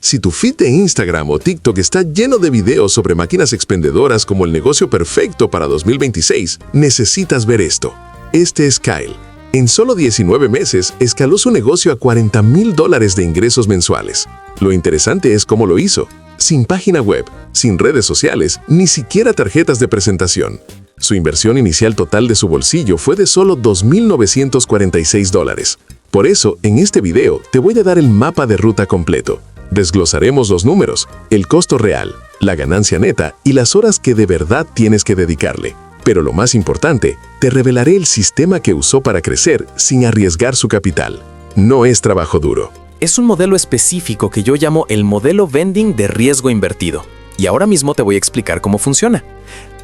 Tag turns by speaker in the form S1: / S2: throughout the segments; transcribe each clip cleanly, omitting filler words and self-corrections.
S1: Si tu feed de Instagram o TikTok está lleno de videos sobre máquinas expendedoras como el negocio perfecto para 2026, necesitas ver esto. Este es Kyle. En solo 19 meses, escaló su negocio a $40,000 de ingresos mensuales. Lo interesante es cómo lo hizo. Sin página web, sin redes sociales, ni siquiera tarjetas de presentación. Su inversión inicial total de su bolsillo fue de solo $2,946. Por eso, en este video, te voy a dar el mapa de ruta completo. Desglosaremos los números, el costo real, la ganancia neta y las horas que de verdad tienes que dedicarle. Pero lo más importante, te revelaré el sistema que usó para crecer sin arriesgar su capital. No es trabajo duro.
S2: Es un modelo específico que yo llamo el modelo vending de riesgo invertido. Y ahora mismo te voy a explicar cómo funciona.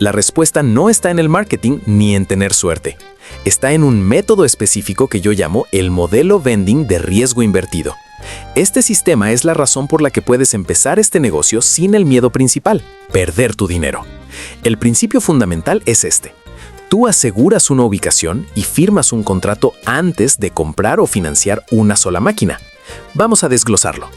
S2: La respuesta no está en el marketing ni en tener suerte. Está en un método específico que yo llamo el modelo vending de riesgo invertido. Este sistema es la razón por la que puedes empezar este negocio sin el miedo principal, perder tu dinero. El principio fundamental es este. Tú aseguras una ubicación y firmas un contrato antes de comprar o financiar una sola máquina. Vamos a desglosarlo.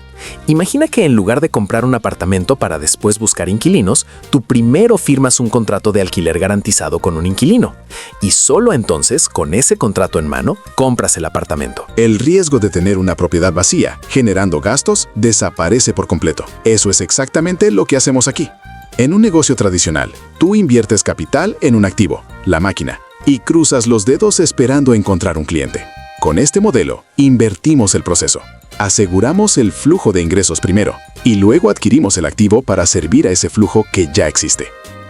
S2: Imagina que en lugar de comprar un apartamento para después buscar inquilinos, tú primero firmas un contrato de alquiler garantizado con un inquilino. Y solo entonces, con ese contrato en mano, compras el apartamento.
S3: El riesgo de tener una propiedad vacía, generando gastos, desaparece por completo. Eso es exactamente lo que hacemos aquí. En un negocio tradicional, tú inviertes capital en un activo, la máquina, y cruzas los dedos esperando encontrar un cliente. Con este modelo, invertimos el proceso. Aseguramos el flujo de ingresos primero y luego adquirimos el activo para servir a ese flujo que ya existe.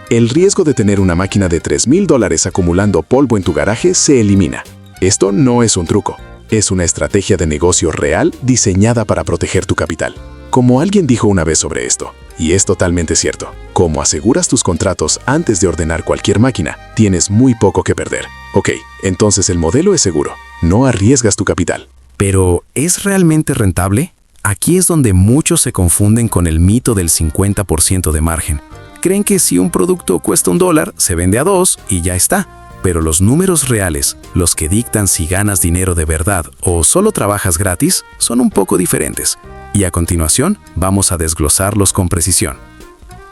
S3: El riesgo de tener una máquina de $3,000 acumulando polvo en tu garaje se elimina. Esto no es un truco, es una estrategia de negocio real diseñada para proteger tu capital. Como alguien dijo una vez sobre esto, y es totalmente cierto, como aseguras tus contratos antes de ordenar cualquier máquina, tienes muy poco que perder. Ok, entonces el modelo es seguro, no arriesgas tu capital.
S4: Pero, ¿es realmente rentable? Aquí es donde muchos se confunden con el mito del 50% de margen. Creen que si un producto cuesta $1, se vende a $2 y ya está. Pero los números reales, los que dictan si ganas dinero de verdad o solo trabajas gratis, son un poco diferentes. Y a continuación, vamos a desglosarlos con precisión.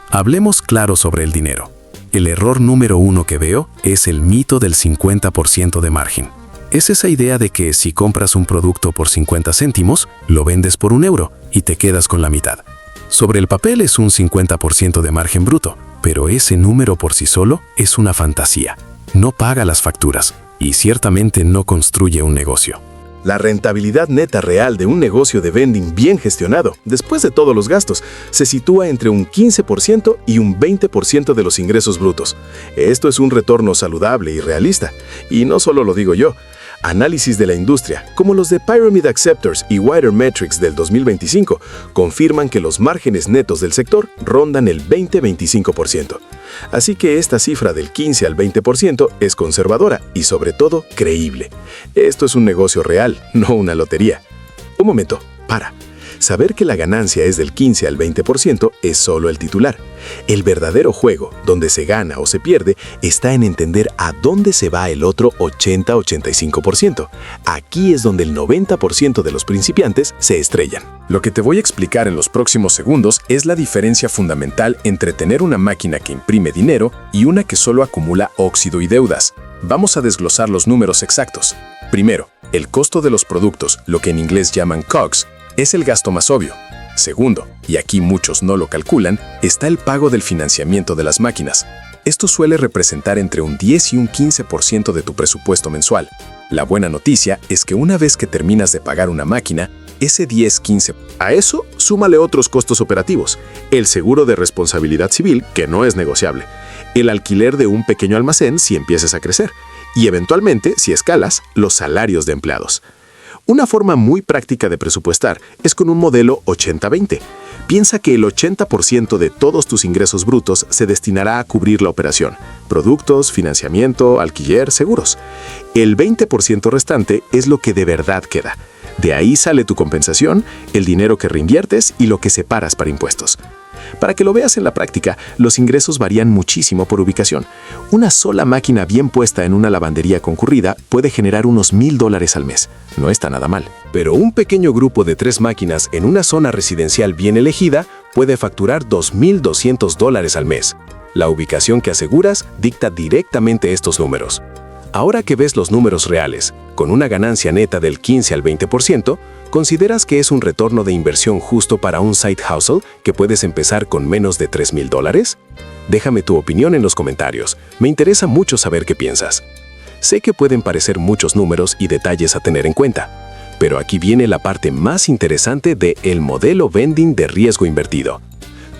S4: Hablemos claro sobre el dinero. El error número 1 que veo es el mito del 50% de margen. Es esa idea de que si compras un producto por 50 céntimos, lo vendes por €1 y te quedas con la mitad. Sobre el papel es un 50% de margen bruto, pero ese número por sí solo es una fantasía. No paga las facturas y ciertamente no construye un negocio.
S5: La rentabilidad neta real de un negocio de vending bien gestionado, después de todos los gastos, se sitúa entre un 15% y un 20% de los ingresos brutos. Esto es un retorno saludable y realista. Y no solo lo digo yo. Análisis de la industria, como los de Pyramid Acceptors y Wider Metrics del 2025, confirman que los márgenes netos del sector rondan el 20-25%. Así que esta cifra del 15 al 20% es conservadora y sobre todo creíble. Esto es un negocio real, no una lotería. Un momento, para. Saber que la ganancia es del 15 al 20% es solo el titular. El verdadero juego, donde se gana o se pierde, está en entender a dónde se va el otro 80-85%. Aquí es donde el 90% de los principiantes se estrellan.
S6: Lo que te voy a explicar en los próximos segundos es la diferencia fundamental entre tener una máquina que imprime dinero y una que solo acumula óxido y deudas. Vamos a desglosar los números exactos. Primero, el costo de los productos, lo que en inglés llaman COGS, es el gasto más obvio. Segundo, y aquí muchos no lo calculan, está el pago del financiamiento de las máquinas. Esto suele representar entre un 10 y un 15% de tu presupuesto mensual. La buena noticia es que una vez que terminas de pagar una máquina, ese 10-15%.
S5: A eso, súmale otros costos operativos. El seguro de responsabilidad civil, que no es negociable. El alquiler de un pequeño almacén si empiezas a crecer. Y eventualmente, si escalas, los salarios de empleados. Una forma muy práctica de presupuestar es con un modelo 80-20. Piensa que el 80% de todos tus ingresos brutos se destinará a cubrir la operación: productos, financiamiento, alquiler, seguros. El 20% restante es lo que de verdad queda. De ahí sale tu compensación, el dinero que reinviertes y lo que separas para impuestos. Para que lo veas en la práctica, los ingresos varían muchísimo por ubicación. Una sola máquina bien puesta en una lavandería concurrida puede generar unos $1,000 al mes. No está nada mal. Pero un pequeño grupo de 3 máquinas en una zona residencial bien elegida puede facturar $2,200 al mes. La ubicación que aseguras dicta directamente estos números. Ahora que ves los números reales, con una ganancia neta del 15 al 20%, ¿consideras que es un retorno de inversión justo para un side hustle que puedes empezar con menos de $3,000? Déjame tu opinión en los comentarios. Me interesa mucho saber qué piensas. Sé que pueden parecer muchos números y detalles a tener en cuenta, pero aquí viene la parte más interesante de el modelo vending de riesgo invertido.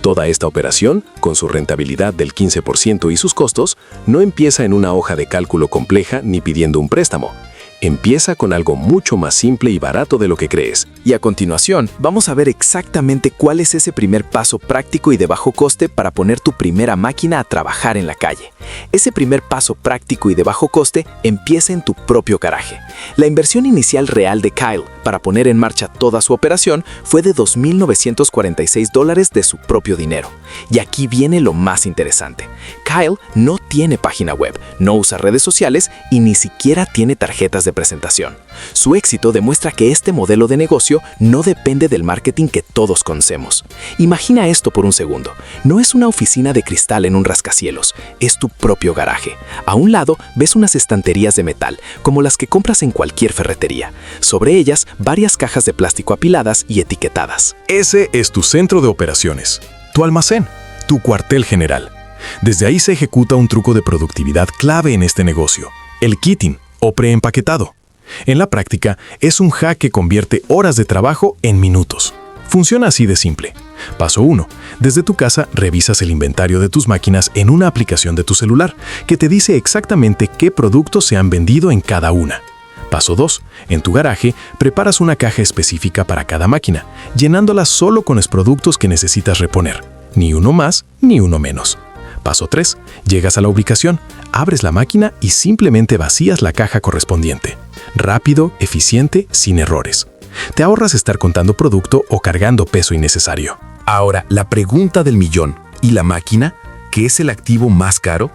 S5: Toda esta operación, con su rentabilidad del 15% y sus costos, no empieza en una hoja de cálculo compleja ni pidiendo un préstamo. Empieza con algo mucho más simple y barato de lo que crees.
S2: Y a continuación, vamos a ver exactamente cuál es ese primer paso práctico y de bajo coste para poner tu primera máquina a trabajar en la calle. Ese primer paso práctico y de bajo coste empieza en tu propio garaje. La inversión inicial real de Kyle para poner en marcha toda su operación fue de $2,946 de su propio dinero. Y aquí viene lo más interesante. Kyle no tiene página web, no usa redes sociales y ni siquiera tiene tarjetas de presentación. Su éxito demuestra que este modelo de negocio no depende del marketing que todos conocemos. Imagina esto por un segundo. No es una oficina de cristal en un rascacielos, es tu propio garaje. A un lado ves unas estanterías de metal, como las que compras en cualquier ferretería. Sobre ellas, varias cajas de plástico apiladas y etiquetadas.
S6: Ese es tu centro de operaciones, tu almacén, tu cuartel general. Desde ahí se ejecuta un truco de productividad clave en este negocio, el kitting o preempaquetado. En la práctica, es un hack que convierte horas de trabajo en minutos. Funciona así de simple. Paso 1. Desde tu casa, revisas el inventario de tus máquinas en una aplicación de tu celular que te dice exactamente qué productos se han vendido en cada una. Paso 2. En tu garaje, preparas una caja específica para cada máquina, llenándola solo con los productos que necesitas reponer. Ni uno más, ni uno menos. Paso 3. Llegas a la ubicación, abres la máquina y simplemente vacías la caja correspondiente. Rápido, eficiente, sin errores. Te ahorras estar contando producto o cargando peso innecesario.
S7: Ahora, la pregunta del millón. ¿Y la máquina? ¿Qué es el activo más caro?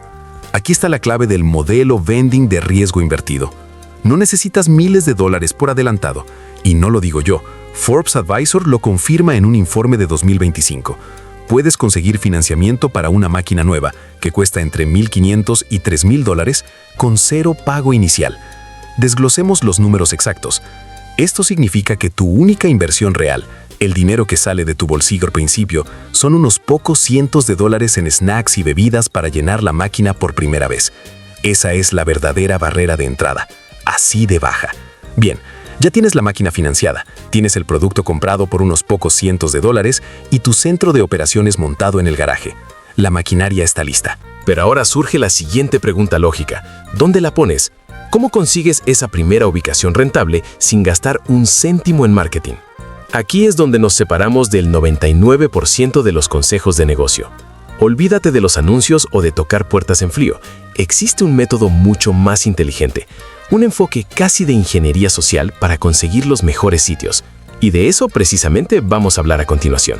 S7: Aquí está la clave del modelo vending de riesgo invertido. No necesitas miles de dólares por adelantado. Y no lo digo yo. Forbes Advisor lo confirma en un informe de 2025. Puedes conseguir financiamiento para una máquina nueva que cuesta entre $1,500 y $3,000 con 0 pago inicial. Desglosemos los números exactos. Esto significa que tu única inversión real, el dinero que sale de tu bolsillo al principio, son unos pocos cientos de dólares en snacks y bebidas para llenar la máquina por primera vez. Esa es la verdadera barrera de entrada. Así de baja. Bien. Ya tienes la máquina financiada, tienes el producto comprado por unos pocos cientos de dólares y tu centro de operaciones montado en el garaje. La maquinaria está lista.
S5: Pero ahora surge la siguiente pregunta lógica. ¿Dónde la pones? ¿Cómo consigues esa primera ubicación rentable sin gastar un céntimo en marketing? Aquí es donde nos separamos del 99% de los consejos de negocio. Olvídate de los anuncios o de tocar puertas en frío. Existe un método mucho más inteligente. Un enfoque casi de ingeniería social para conseguir los mejores sitios. Y de eso precisamente vamos a hablar a continuación.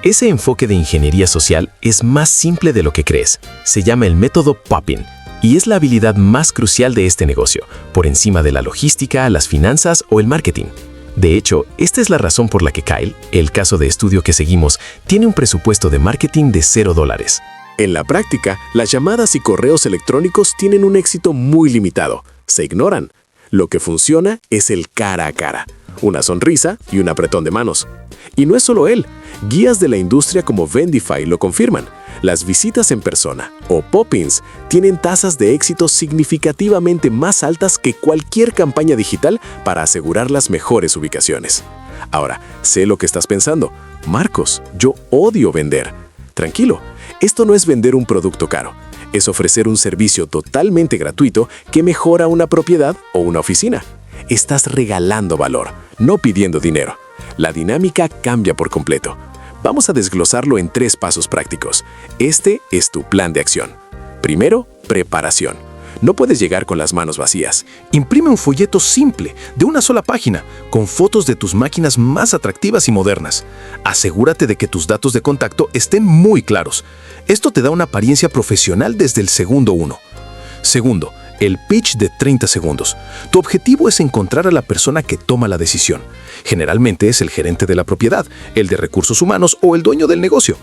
S5: Ese enfoque de ingeniería social es más simple de lo que crees. Se llama el método Popping y es la habilidad más crucial de este negocio, por encima de la logística, las finanzas o el marketing. De hecho, esta es la razón por la que Kyle, el caso de estudio que seguimos, tiene un presupuesto de marketing de $0. En la práctica, las llamadas y correos electrónicos tienen un éxito muy limitado. Se ignoran. Lo que funciona es el cara a cara, una sonrisa y un apretón de manos. Y no es solo él. Guías de la industria como Vendify lo confirman. Las visitas en persona, o pop-ins, tienen tasas de éxito significativamente más altas que cualquier campaña digital para asegurar las mejores ubicaciones. Ahora, sé lo que estás pensando. Marcos, yo odio vender. Tranquilo, esto no es vender un producto caro. Es ofrecer un servicio totalmente gratuito que mejora una propiedad o una oficina. Estás regalando valor, no pidiendo dinero. La dinámica cambia por completo. Vamos a desglosarlo en 3 pasos prácticos. Este es tu plan de acción. Primero, preparación. No puedes llegar con las manos vacías. Imprime un folleto simple, de una sola página, con fotos de tus máquinas más atractivas y modernas. Asegúrate de que tus datos de contacto estén muy claros. Esto te da una apariencia profesional desde el segundo 1. Segundo, el pitch de 30 segundos. Tu objetivo es encontrar a la persona que toma la decisión. Generalmente es el gerente de la propiedad, el de recursos humanos o el dueño del negocio.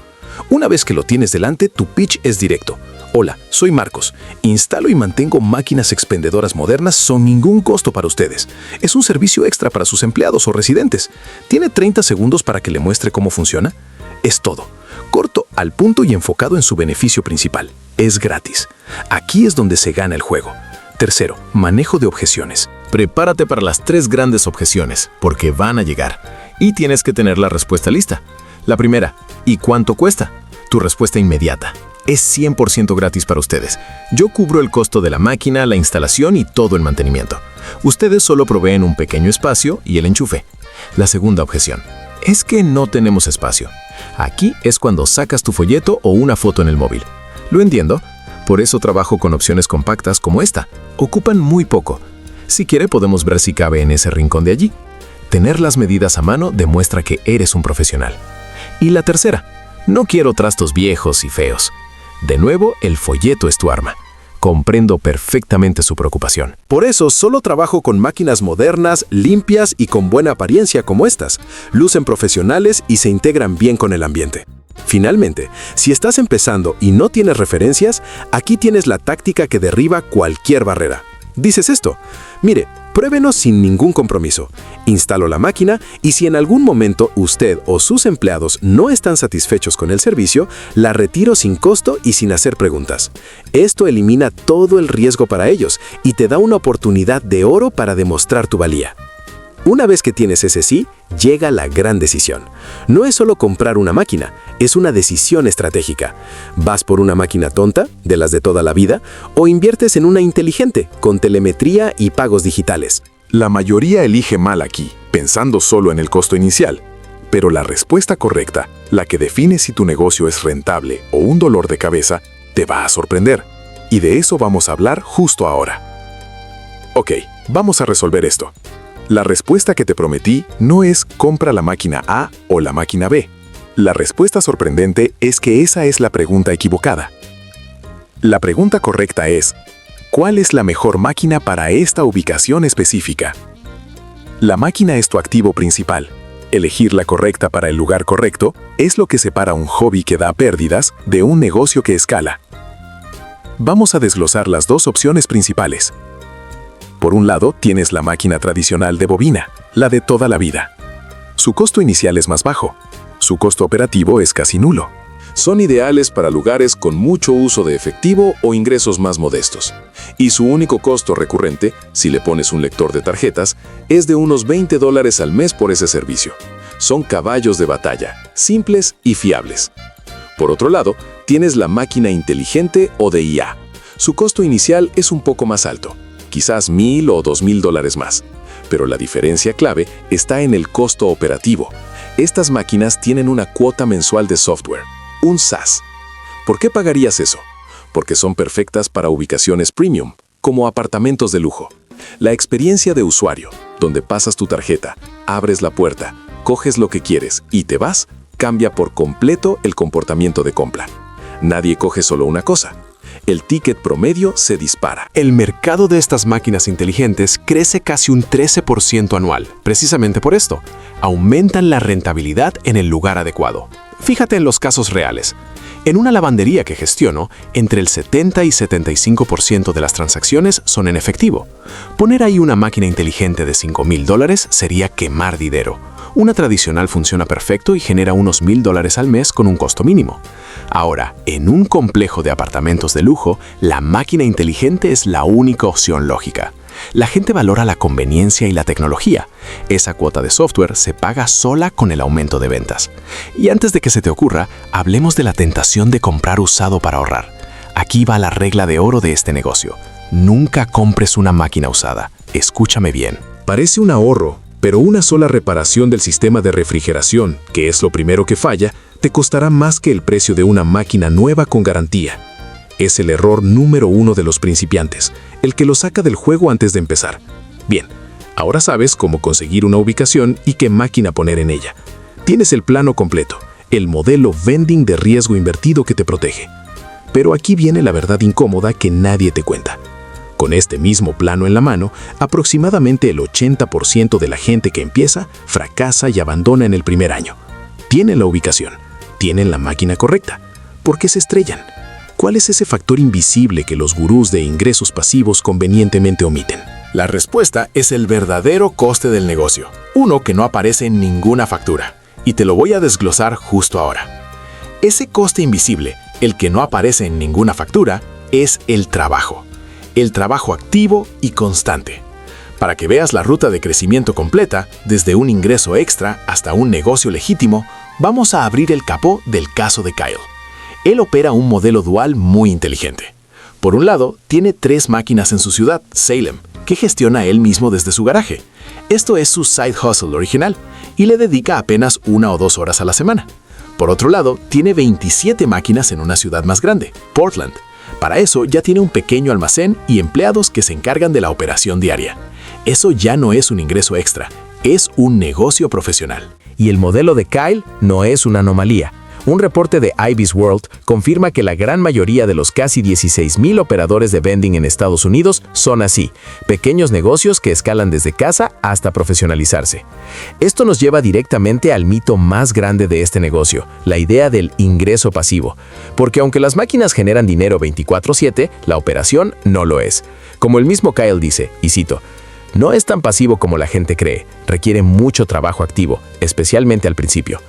S5: Una vez que lo tienes delante, tu pitch es directo. Hola, soy Marcos. Instalo y mantengo máquinas expendedoras modernas sin ningún costo para ustedes. Es un servicio extra para sus empleados o residentes. ¿Tiene 30 segundos para que le muestre cómo funciona? Es todo. Corto, al punto y enfocado en su beneficio principal. Es gratis. Aquí es donde se gana el juego. Tercero, manejo de objeciones.
S6: Prepárate para las 3 grandes objeciones, porque van a llegar. Y tienes que tener la respuesta lista. La primera, ¿y cuánto cuesta? Tu respuesta inmediata. Es 100% gratis para ustedes. Yo cubro el costo de la máquina, la instalación y todo el mantenimiento. Ustedes solo proveen un pequeño espacio y el enchufe. La segunda objeción, es que no tenemos espacio. Aquí es cuando sacas tu folleto o una foto en el móvil. Lo entiendo. Por eso trabajo con opciones compactas como esta. Ocupan muy poco. Si quiere, podemos ver si cabe en ese rincón de allí. Tener las medidas a mano demuestra que eres un profesional. Y la tercera, no quiero trastos viejos y feos. De nuevo, el folleto es tu arma. Comprendo perfectamente su preocupación.
S5: Por eso solo trabajo con máquinas modernas, limpias y con buena apariencia como estas. Lucen profesionales y se integran bien con el ambiente. Finalmente, si estás empezando y no tienes referencias, aquí tienes la táctica que derriba cualquier barrera. Dices esto: mire, pruébenos sin ningún compromiso. Instalo la máquina y si en algún momento usted o sus empleados no están satisfechos con el servicio, la retiro sin costo y sin hacer preguntas. Esto elimina todo el riesgo para ellos y te da una oportunidad de oro para demostrar tu valía. Una vez que tienes ese sí, llega la gran decisión. No es solo comprar una máquina, es una decisión estratégica. ¿Vas por una máquina tonta, de las de toda la vida, o inviertes en una inteligente, con telemetría y pagos digitales?
S1: La mayoría elige mal aquí, pensando solo en el costo inicial. Pero la respuesta correcta, la que define si tu negocio es rentable o un dolor de cabeza, te va a sorprender. Y de eso vamos a hablar justo ahora. Ok, vamos a resolver esto. La respuesta que te prometí no es compra la máquina A o la máquina B. La respuesta sorprendente es que esa es la pregunta equivocada. La pregunta correcta es, ¿cuál es la mejor máquina para esta ubicación específica? La máquina es tu activo principal. Elegir la correcta para el lugar correcto es lo que separa un hobby que da pérdidas de un negocio que escala. Vamos a desglosar las 2 opciones principales. Por un lado, tienes la máquina tradicional de bobina, la de toda la vida. Su costo inicial es más bajo. Su costo operativo es casi nulo. Son ideales para lugares con mucho uso de efectivo o ingresos más modestos. Y su único costo recurrente, si le pones un lector de tarjetas, es de unos $20 al mes por ese servicio. Son caballos de batalla, simples y fiables. Por otro lado, tienes la máquina inteligente o de IA. Su costo inicial es un poco más alto. Quizás $1,000 o $2,000 más. Pero la diferencia clave está en el costo operativo. Estas máquinas tienen una cuota mensual de software, un SaaS. ¿Por qué pagarías eso? Porque son perfectas para ubicaciones premium, como apartamentos de lujo. La experiencia de usuario, donde pasas tu tarjeta, abres la puerta, coges lo que quieres y te vas, cambia por completo el comportamiento de compra. Nadie coge solo una cosa. El ticket promedio se dispara.
S8: El mercado de estas máquinas inteligentes crece casi un 13% anual. Precisamente por esto, aumentan la rentabilidad en el lugar adecuado. Fíjate en los casos reales. En una lavandería que gestiono, entre el 70 y 75% de las transacciones son en efectivo. Poner ahí una máquina inteligente de $5,000 sería quemar dinero. Una tradicional funciona perfecto y genera unos $1,000 al mes con un costo mínimo. Ahora, en un complejo de apartamentos de lujo, la máquina inteligente es la única opción lógica. La gente valora la conveniencia y la tecnología. Esa cuota de software se paga sola con el aumento de ventas. Y antes de que se te ocurra, hablemos de la tentación de comprar usado para ahorrar. Aquí va la regla de oro de este negocio. Nunca compres una máquina usada. Escúchame bien.
S1: Parece un ahorro, pero una sola reparación del sistema de refrigeración, que es lo primero que falla, te costará más que el precio de una máquina nueva con garantía.
S6: Es el error número 1 de los principiantes, el que lo saca del juego antes de empezar. Bien, ahora sabes cómo conseguir una ubicación y qué máquina poner en ella. Tienes el plano completo, el modelo vending de riesgo invertido que te protege. Pero aquí viene la verdad incómoda que nadie te cuenta. Con este mismo plano en la mano, aproximadamente el 80% de la gente que empieza fracasa y abandona en el primer año. Tienen la ubicación, tienen la máquina correcta. ¿Por qué se estrellan? ¿Cuál es ese factor invisible que los gurús de ingresos pasivos convenientemente omiten?
S5: La respuesta es el verdadero coste del negocio, uno que no aparece en ninguna factura. Y te lo voy a desglosar justo ahora. Ese coste invisible, el que no aparece en ninguna factura, es el trabajo. El trabajo activo y constante. Para que veas la ruta de crecimiento completa, desde un ingreso extra hasta un negocio legítimo, vamos a abrir el capó del caso de Kyle. Él opera un modelo dual muy inteligente. Por un lado, tiene 3 máquinas en su ciudad, Salem, que gestiona él mismo desde su garaje. Esto es su side hustle original y le dedica apenas 1 o 2 horas a la semana. Por otro lado, tiene 27 máquinas en una ciudad más grande, Portland. Para eso ya tiene un pequeño almacén y empleados que se encargan de la operación diaria. Eso ya no es un ingreso extra, es un negocio profesional.
S2: Y el modelo de Kyle no es una anomalía. Un reporte de IBIS World confirma que la gran mayoría de los casi 16,000 operadores de vending en Estados Unidos son así, pequeños negocios que escalan desde casa hasta profesionalizarse. Esto nos lleva directamente al mito más grande de este negocio, la idea del ingreso pasivo. Porque aunque las máquinas generan dinero 24/7, la operación no lo es. Como el mismo Kyle dice, y cito, "No es tan pasivo como la gente cree, requiere mucho trabajo activo, especialmente al principio".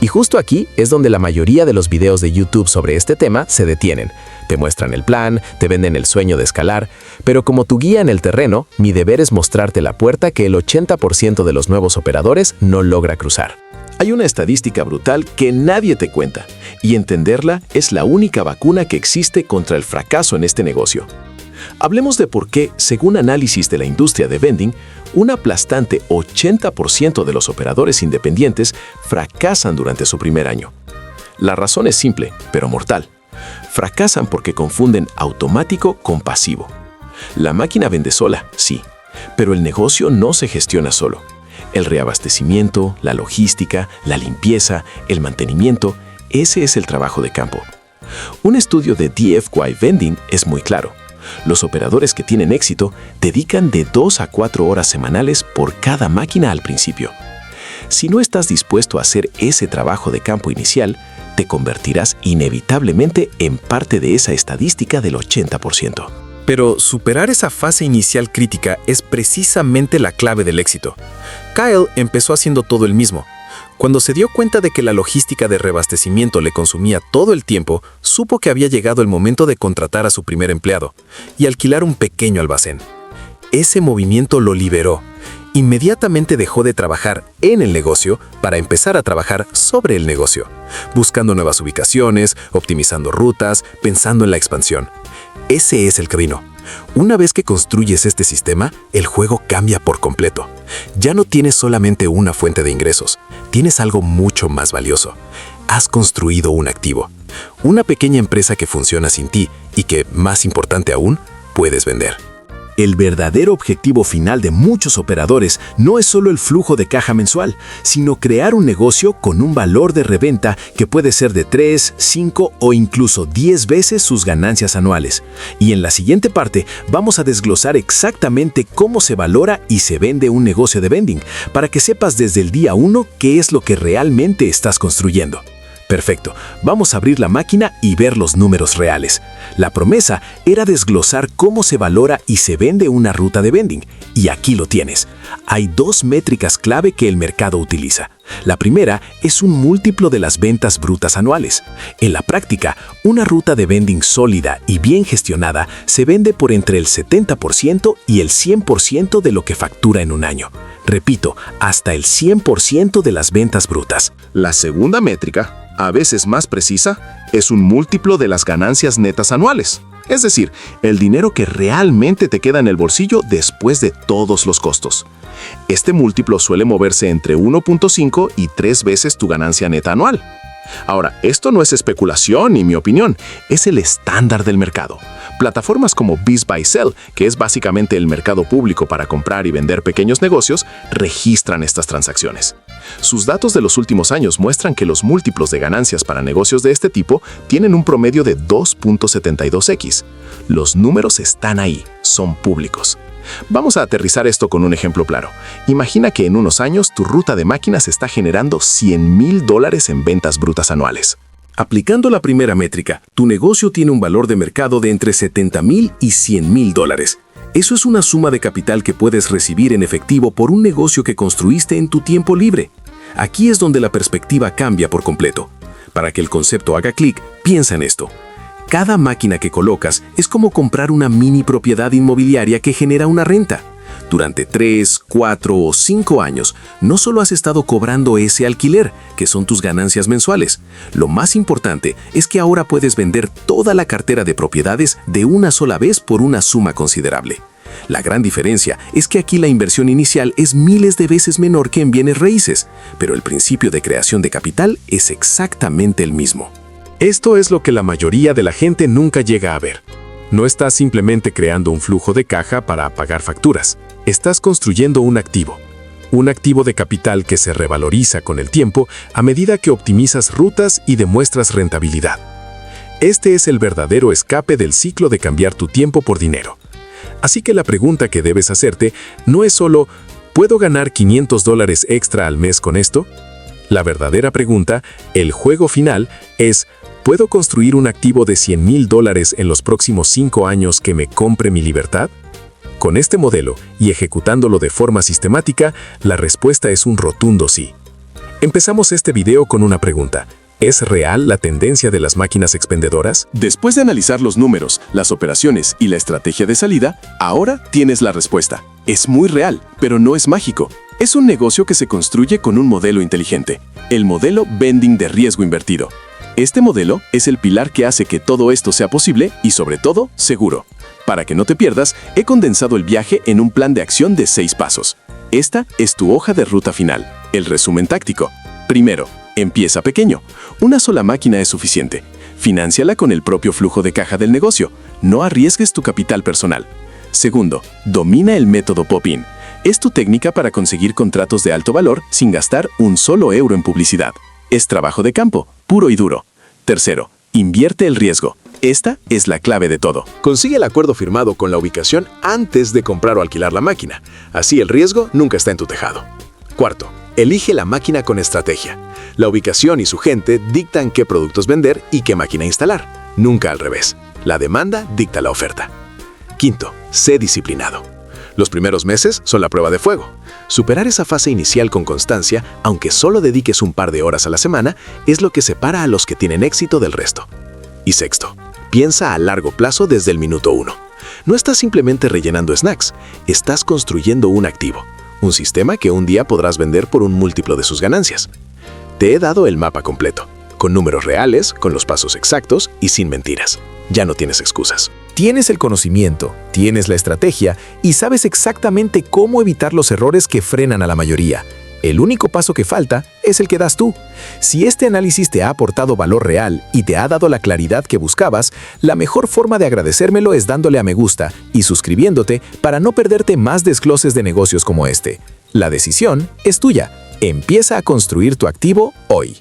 S2: Y justo aquí es donde la mayoría de los videos de YouTube sobre este tema se detienen. Te muestran el plan, te venden el sueño de escalar, pero como tu guía en el terreno, mi deber es mostrarte la puerta que el 80% de los nuevos operadores no logra cruzar.
S5: Hay una estadística brutal que nadie te cuenta, y entenderla es la única vacuna que existe contra el fracaso en este negocio. Hablemos de por qué, según análisis de la industria de vending, un aplastante 80% de los operadores independientes fracasan durante su primer año. La razón es simple, pero mortal. Fracasan porque confunden automático con pasivo. La máquina vende sola, sí, pero el negocio no se gestiona solo. El reabastecimiento, la logística, la limpieza, el mantenimiento, ese es el trabajo de campo. Un estudio de DFY Vending es muy claro. Los operadores que tienen éxito dedican de 2 a 4 horas semanales por cada máquina al principio. Si no estás dispuesto a hacer ese trabajo de campo inicial, te convertirás inevitablemente en parte de esa estadística del 80%.
S2: Pero superar esa fase inicial crítica es precisamente la clave del éxito. Kyle empezó haciendo todo él mismo. Cuando se dio cuenta de que la logística de reabastecimiento le consumía todo el tiempo, supo que había llegado el momento de contratar a su primer empleado y alquilar un pequeño almacén. Ese movimiento lo liberó. Inmediatamente dejó de trabajar en el negocio para empezar a trabajar sobre el negocio, buscando nuevas ubicaciones, optimizando rutas, pensando en la expansión. Ese es el camino. Una vez que construyes este sistema, el juego cambia por completo. Ya no tienes solamente una fuente de ingresos, tienes algo mucho más valioso. Has construido un activo, una pequeña empresa que funciona sin ti y que, más importante aún, puedes vender.
S5: El verdadero objetivo final de muchos operadores no es solo el flujo de caja mensual, sino crear un negocio con un valor de reventa que puede ser de 3, 5 o incluso 10 veces sus ganancias anuales. Y en la siguiente parte vamos a desglosar exactamente cómo se valora y se vende un negocio de vending, para que sepas desde el día 1 qué es lo que realmente estás construyendo. Perfecto, vamos a abrir la máquina y ver los números reales. La promesa era desglosar cómo se valora y se vende una ruta de vending, y aquí lo tienes. Hay 2 métricas clave que el mercado utiliza. La primera es un múltiplo de las ventas brutas anuales. En la práctica, una ruta de vending sólida y bien gestionada se vende por entre el 70% y el 100% de lo que factura en un año. Repito, hasta el 100% de las ventas brutas.
S3: La segunda métrica, a veces más precisa, es un múltiplo de las ganancias netas anuales. Es decir, el dinero que realmente te queda en el bolsillo después de todos los costos. Este múltiplo suele moverse entre 1.5 y 3 veces tu ganancia neta anual.
S5: Ahora, esto no es especulación ni mi opinión, es el estándar del mercado. Plataformas como Biz Buy Sell, que es básicamente el mercado público para comprar y vender pequeños negocios, registran estas transacciones. Sus datos de los últimos años muestran que los múltiplos de ganancias para negocios de este tipo tienen un promedio de 2.72x. Los números están ahí, son públicos. Vamos a aterrizar esto con un ejemplo claro. Imagina que en unos años tu ruta de máquinas está generando $100,000 en ventas brutas anuales.
S7: Aplicando la primera métrica, tu negocio tiene un valor de mercado de entre $70,000 y $100,000. Eso es una suma de capital que puedes recibir en efectivo por un negocio que construiste en tu tiempo libre. Aquí es donde la perspectiva cambia por completo. Para que el concepto haga clic, piensa en esto. Cada máquina que colocas es como comprar una mini propiedad inmobiliaria que genera una renta. Durante 3, 4 o 5 años, no solo has estado cobrando ese alquiler, que son tus ganancias mensuales. Lo más importante es que ahora puedes vender toda la cartera de propiedades de una sola vez por una suma considerable. La gran diferencia es que aquí la inversión inicial es miles de veces menor que en bienes raíces, pero el principio de creación de capital es exactamente el mismo.
S6: Esto es lo que la mayoría de la gente nunca llega a ver. No estás simplemente creando un flujo de caja para pagar facturas. Estás construyendo un activo de capital que se revaloriza con el tiempo a medida que optimizas rutas y demuestras rentabilidad. Este es el verdadero escape del ciclo de cambiar tu tiempo por dinero. Así que la pregunta que debes hacerte no es solo ¿puedo ganar $500 extra al mes con esto? La verdadera pregunta, el juego final, es ¿puedo construir un activo de $100,000 en los próximos 5 años que me compre mi libertad? Con este modelo, y ejecutándolo de forma sistemática, la respuesta es un rotundo sí. Empezamos este video con una pregunta. ¿Es real la tendencia de las máquinas expendedoras?
S5: Después de analizar los números, las operaciones y la estrategia de salida, ahora tienes la respuesta. Es muy real, pero no es mágico. Es un negocio que se construye con un modelo inteligente, el modelo Vending de riesgo invertido. Este modelo es el pilar que hace que todo esto sea posible y, sobre todo, seguro. Para que no te pierdas, he condensado el viaje en un plan de acción de 6 pasos. Esta es tu hoja de ruta final, el resumen táctico. Primero, empieza pequeño. Una sola máquina es suficiente. Finánciala con el propio flujo de caja del negocio. No arriesgues tu capital personal. Segundo, domina el método Pop-in. Es tu técnica para conseguir contratos de alto valor sin gastar un solo euro en publicidad. Es trabajo de campo, puro y duro. Tercero, invierte el riesgo. Esta es la clave de todo.
S9: Consigue el acuerdo firmado con la ubicación antes de comprar o alquilar la máquina. Así el riesgo nunca está en tu tejado. Cuarto, elige la máquina con estrategia. La ubicación y su gente dictan qué productos vender y qué máquina instalar. Nunca al revés. La demanda dicta la oferta. Quinto, sé disciplinado. Los primeros meses son la prueba de fuego. Superar esa fase inicial con constancia, aunque solo dediques un par de horas a la semana, es lo que separa a los que tienen éxito del resto. Y sexto, piensa a largo plazo desde el minuto 1. No estás simplemente rellenando snacks, estás construyendo un activo, un sistema que un día podrás vender por un múltiplo de sus ganancias. Te he dado el mapa completo, con números reales, con los pasos exactos y sin mentiras. Ya no tienes excusas.
S2: Tienes el conocimiento, tienes la estrategia y sabes exactamente cómo evitar los errores que frenan a la mayoría. El único paso que falta es el que das tú. Si este análisis te ha aportado valor real y te ha dado la claridad que buscabas, la mejor forma de agradecérmelo es dándole a me gusta y suscribiéndote para no perderte más desgloses de negocios como este. La decisión es tuya. Empieza a construir tu activo hoy.